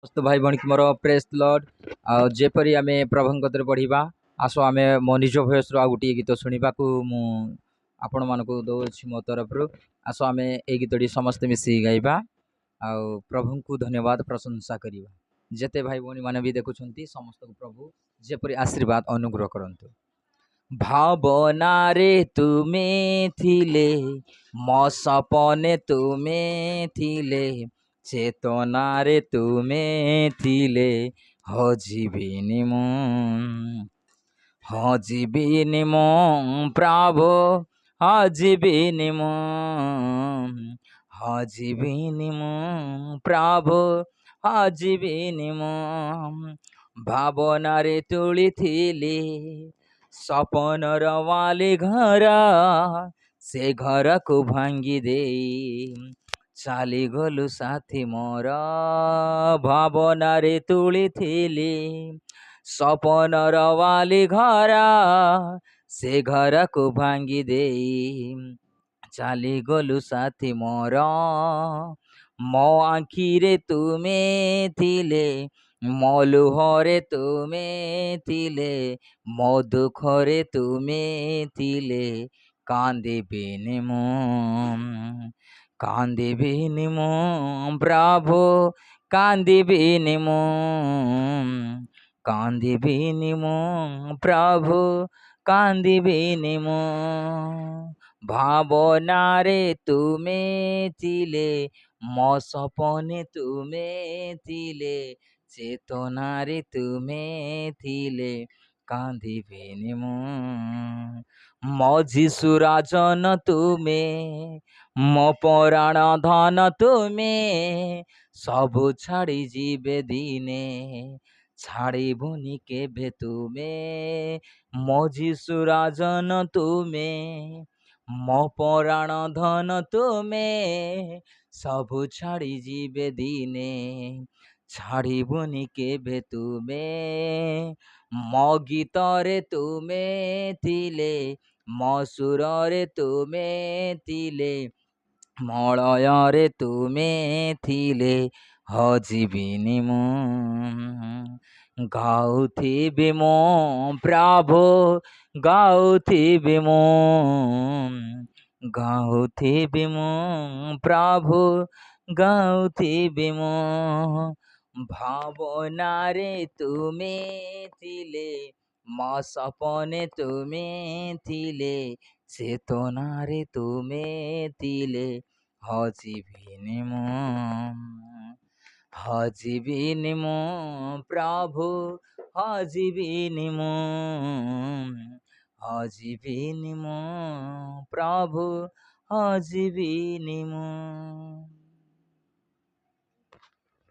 समस्त भाई भौणी मोर press Lord जेपरी आमे प्रभु कतरे पढ़िबा आसो आमे मो निज भयस आ गोटे गीत शुणा को मु आपण मानक दौछि मो तरफ आसो आमे ए गीतटी समस्त मिसी गाइबा आ प्रभु को धन्यवाद प्रशंसा करिबा। जेते भाई भौणी माने भी देखुछंती समस्त को प्रभु जेपरी आशीर्वाद अनुग्रह करंतु। भावना रे तुमे थिले मो सपने तुमे थिले चेतना रे तुमे थिले हजिबिनी मु प्रभु हजिबिनी मु प्रभु हजिबिनी मु भावना रे तुली थिली सपनर वाली घर से घर को भांगी दे चाली गलु साथी मोर भावना रे तुली थिली सपनर वाली घर से घर को भांगी दे चाली गलु साथी मोर मो आँखी रे तुमे थिले मो लुहरे तुमे थिले मो दुखरे तुमे थिले कांदिबिनी मु प्रभु कांदिबिनी मु प्रभु कांदिबिनी मु भावना रे तुमे थिले मो सपने तुमे थिले चेतना रे तुमे थिले कांदिबिनी मो जीशु राजन तुमे मो पराण धन तुमे सबु छाड़ी जीवे दिने छाड़ी बुनी केभे तुमे मो जीशु राजन तुमे मो पराण धन तुमे सबु छाड़ी जीवे दिने छाड़ी बुनी केभे तुमे मो गीतरे तुमे थिले मो सुरे तुमे थिले मलय रे तुमे थिले हजिबिनी मु गाउथिबि मो प्रभु गाउथिबि मु गाउथिबि मु प्रभु गाउथिबि मु भावना रे तुमे थिले मो सपने तुमे थिले चेतना रे तुमे थिले हजिबिनी मु प्रभु हजिबिनी मु प्रभु हजिबिनी मु